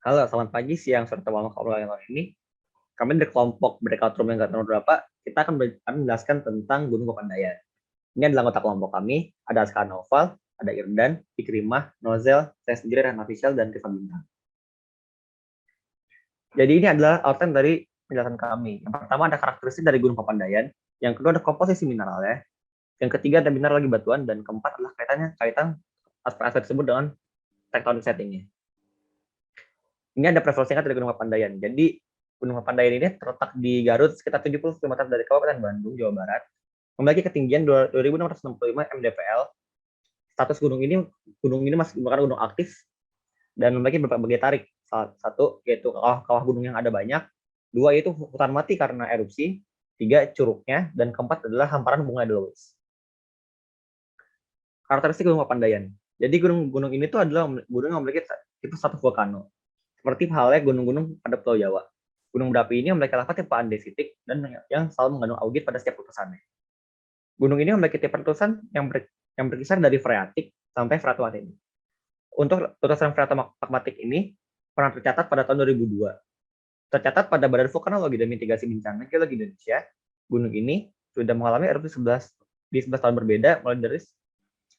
Halo, selamat pagi, siang, sore, atau malam kalau yang ini. Kami dari kelompok Breakout Room yang nggak tahu berapa, kita akan menjelaskan tentang Gunung Papandayan. Ini adalah anggota kelompok kami, ada Aska Noval, ada Irdan, Ikrimah, Nozel, saya sendiri, Rahmat Fisyal, dan Rifan Bintang. Jadi ini adalah outline dari penjelasan kami. Yang pertama ada karakteristik dari Gunung Papandayan, yang kedua ada komposisi mineralnya, yang ketiga ada mineralogi batuan, dan keempat adalah kaitan aspek-aspek tersebut dengan tektonik settingnya. Ini ada preferensi singkat dari Gunung Papandayan. Jadi Gunung Papandayan ini terletak di Garut sekitar 70 km dari Kabupaten Bandung, Jawa Barat. Memiliki ketinggian 2.665 mdpl. Status gunung ini masih merupakan gunung aktif dan memiliki berbagai tarik. Satu yaitu kawah gunung yang ada banyak, dua yaitu hutan mati karena erupsi, tiga curugnya, dan keempat adalah hamparan bunga edelweiss. Karakteristik Gunung Papandayan. Jadi gunung ini tuh adalah gunung yang memiliki tipe status vulkano. Seperti halnya gunung-gunung pada Pulau Jawa. Gunung berapi ini memiliki lava tipe andesitik dan yang selalu mengandung augit pada setiap letusannya. Gunung ini memiliki tipe letusan yang berkisar dari freatik sampai freatomagmatik. Untuk letusan freatomagmatik ini pernah tercatat pada tahun 2002. Tercatat pada Badan Vulkanologi dan Mitigasi Bencana Geologi Indonesia, gunung ini sudah mengalami erupsi 11 tahun berbeda, mulai dari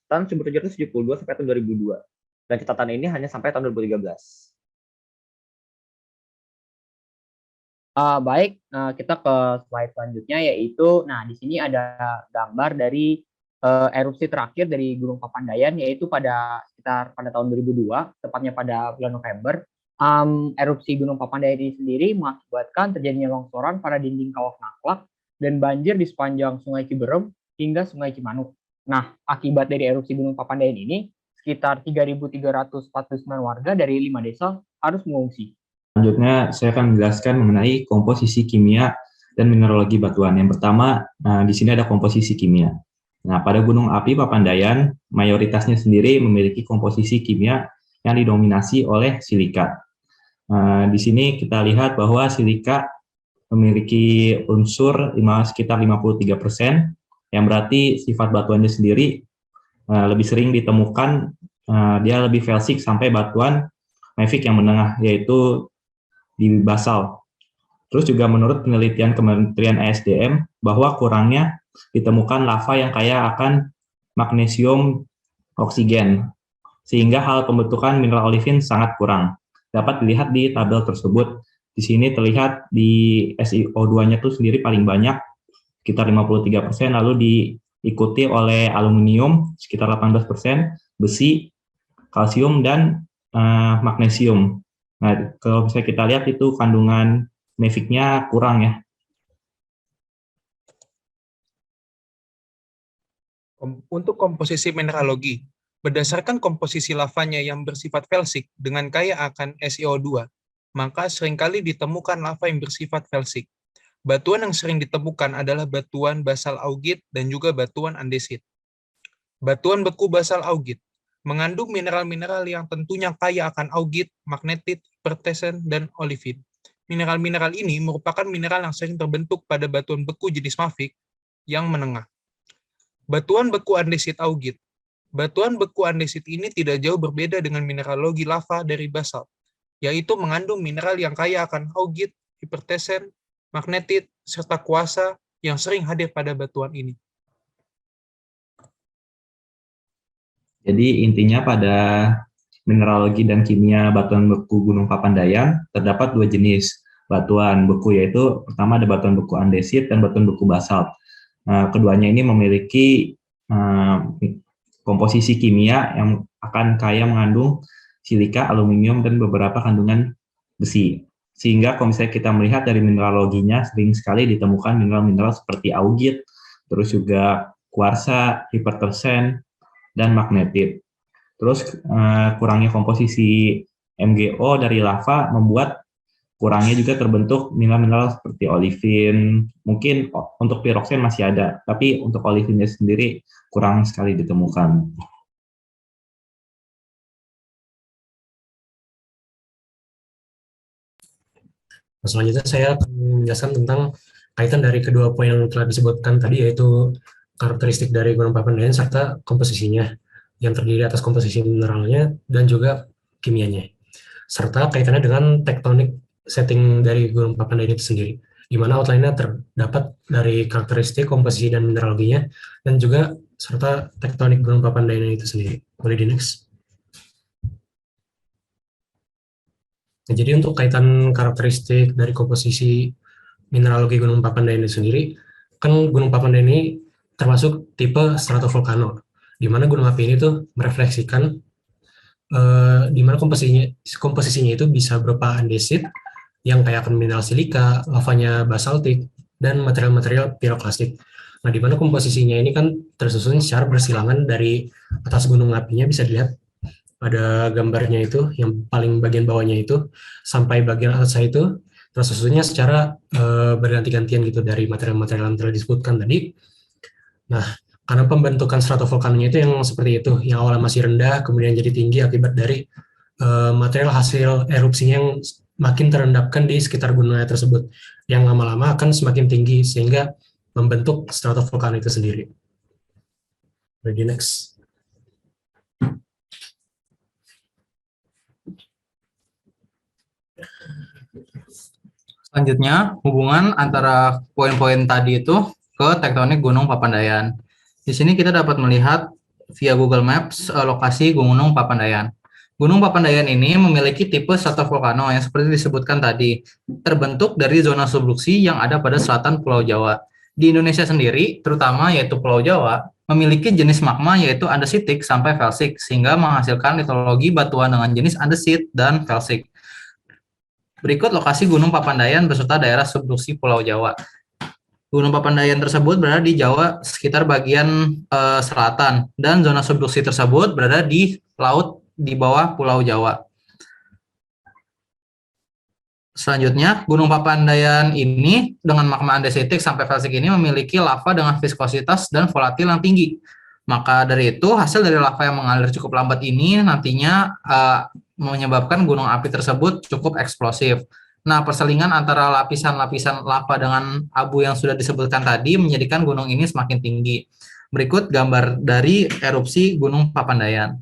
tahun 1772 sampai tahun 2002. Dan catatan ini hanya sampai tahun 2013. Baik, kita ke slide selanjutnya yaitu, di sini ada gambar dari erupsi terakhir dari Gunung Papandayan, yaitu sekitar pada tahun 2002, tepatnya pada bulan November. Erupsi Gunung Papandayan ini sendiri mengakibatkan terjadinya longsoran pada dinding kawah Naklak dan banjir di sepanjang Sungai Ciberem hingga Sungai Cimanuk. Nah, akibat dari erupsi Gunung Papandayan ini, sekitar 3.349 warga dari 5 desa harus mengungsi. Selanjutnya, saya akan menjelaskan mengenai komposisi kimia dan mineralogi batuan. Yang pertama, di sini ada komposisi kimia. Nah, pada Gunung Api Papandayan, mayoritasnya sendiri memiliki komposisi kimia yang didominasi oleh silika. Di sini kita lihat bahwa silika memiliki unsur sekitar 53%, yang berarti sifat batuannya sendiri lebih sering ditemukan, dia lebih felsik sampai batuan mafic yang menengah, yaitu di basal. Terus juga menurut penelitian Kementerian ESDM bahwa kurangnya ditemukan lava yang kaya akan magnesium oksigen, sehingga hal pembentukan mineral olivin sangat kurang. Dapat dilihat di tabel tersebut. Di sini terlihat di SiO2-nya itu sendiri paling banyak, sekitar 53%, lalu diikuti oleh aluminium sekitar 18%, besi, kalsium, dan magnesium. Nah, kalau misalnya kita lihat itu kandungan mafic-nya kurang ya. Untuk komposisi mineralogi, berdasarkan komposisi lavanya yang bersifat felsik dengan kaya akan SiO2, maka seringkali ditemukan lava yang bersifat felsik. Batuan yang sering ditemukan adalah batuan basal augit dan juga batuan andesit. Batuan beku basal augit mengandung mineral-mineral yang tentunya kaya akan augit, magnetit, pertesen, dan olivin. Mineral-mineral ini merupakan mineral yang sering terbentuk pada batuan beku jenis mafic yang menengah. Batuan beku andesit augit. Batuan beku andesit ini tidak jauh berbeda dengan mineralogi lava dari basalt, yaitu mengandung mineral yang kaya akan augit, hipertesen, magnetit, serta kuasa yang sering hadir pada batuan ini. Jadi intinya pada mineralogi dan kimia batuan beku Gunung Papandayan terdapat dua jenis batuan beku, yaitu pertama ada batuan beku andesit dan batuan beku basalt. Keduanya ini memiliki komposisi kimia yang akan kaya mengandung silika, aluminium, dan beberapa kandungan besi. Sehingga kalau misalnya kita melihat dari mineraloginya, sering sekali ditemukan mineral-mineral seperti augit, terus juga kuarsa, hipertersen, dan magnetit. Terus kurangnya komposisi MgO dari lava membuat kurangnya juga terbentuk mineral-mineral seperti olivin. Mungkin untuk piroksen masih ada, tapi untuk olivinnya sendiri kurang sekali ditemukan. Selanjutnya saya akan menjelaskan tentang kaitan dari kedua poin yang telah disebutkan tadi, yaitu karakteristik dari Gunung Papandayan serta komposisinya yang terdiri atas komposisi mineralnya dan juga kimianya. serta kaitannya dengan tektonik setting dari Gunung Papandayan itu sendiri, di mana outline-nya terdapat dari karakteristik, komposisi, dan mineraloginya, dan juga serta tektonik Gunung Papandayan itu sendiri. Boleh di next. Nah, jadi untuk kaitan karakteristik dari komposisi mineralogi Gunung Papandayan itu sendiri, kan Gunung Papandayan ini termasuk tipe stratovolcano, di mana gunung api ini tuh merefleksikan di mana komposisinya itu bisa berupa andesit yang kayak akan mineral silika, lavanya basaltik, dan material-material piroklastik. Nah, di mana komposisinya ini kan tersusun secara bersilangan dari atas gunung apinya, bisa dilihat pada gambarnya itu, yang paling bagian bawahnya itu, sampai bagian atas itu, tersusunnya secara berganti-gantian gitu dari material-material yang telah disebutkan tadi. Nah, karena pembentukan stratovolcanonya itu yang seperti itu, yang awalnya masih rendah, kemudian jadi tinggi akibat dari material hasil erupsinya yang makin terendapkan di sekitar gunungnya tersebut, yang lama-lama akan semakin tinggi sehingga membentuk stratovolcano itu sendiri. Ready, next. Selanjutnya, hubungan antara poin-poin tadi itu ke tektonik Gunung Papandayan. Di sini kita dapat melihat via Google Maps lokasi Gunung Papandayan. Gunung Papandayan ini memiliki tipe stratovolcano yang seperti disebutkan tadi, terbentuk dari zona subduksi yang ada pada selatan Pulau Jawa. Di Indonesia sendiri, terutama yaitu Pulau Jawa, memiliki jenis magma yaitu andesitik sampai felsik, sehingga menghasilkan litologi batuan dengan jenis andesit dan felsik. Berikut lokasi Gunung Papandayan beserta daerah subduksi Pulau Jawa. Gunung Papandayan tersebut berada di Jawa sekitar bagian selatan, dan zona subduksi tersebut berada di laut di bawah Pulau Jawa. Selanjutnya, Gunung Papandayan ini dengan magma andesitik sampai felsik ini memiliki lava dengan viskositas dan volatil yang tinggi. Maka dari itu, hasil dari lava yang mengalir cukup lambat ini nantinya menyebabkan gunung api tersebut cukup eksplosif. Nah, perselingan antara lapisan-lapisan lava dengan abu yang sudah disebutkan tadi menjadikan gunung ini semakin tinggi. Berikut gambar dari erupsi Gunung Papandayan.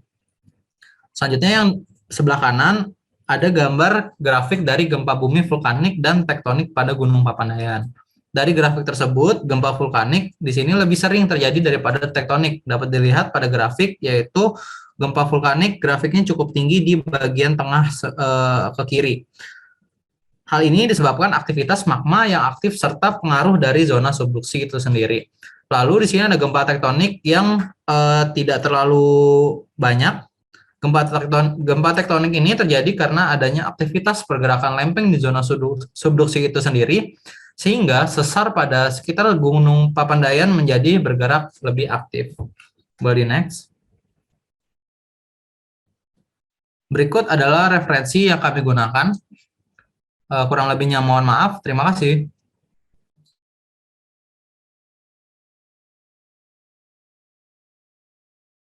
Selanjutnya yang sebelah kanan ada gambar grafik dari gempa bumi vulkanik dan tektonik pada Gunung Papandayan. Dari grafik tersebut, gempa vulkanik di sini lebih sering terjadi daripada tektonik. Dapat dilihat pada grafik, yaitu gempa vulkanik grafiknya cukup tinggi di bagian tengah ke kiri. Hal ini disebabkan aktivitas magma yang aktif serta pengaruh dari zona subduksi itu sendiri. Lalu di sini ada gempa tektonik yang tidak terlalu banyak. Gempa tektonik ini terjadi karena adanya aktivitas pergerakan lempeng di zona subduksi itu sendiri, sehingga sesar pada sekitar Gunung Papandayan menjadi bergerak lebih aktif. Boleh next. Berikut adalah referensi yang kami gunakan. Kurang lebihnya mohon maaf. Terima kasih.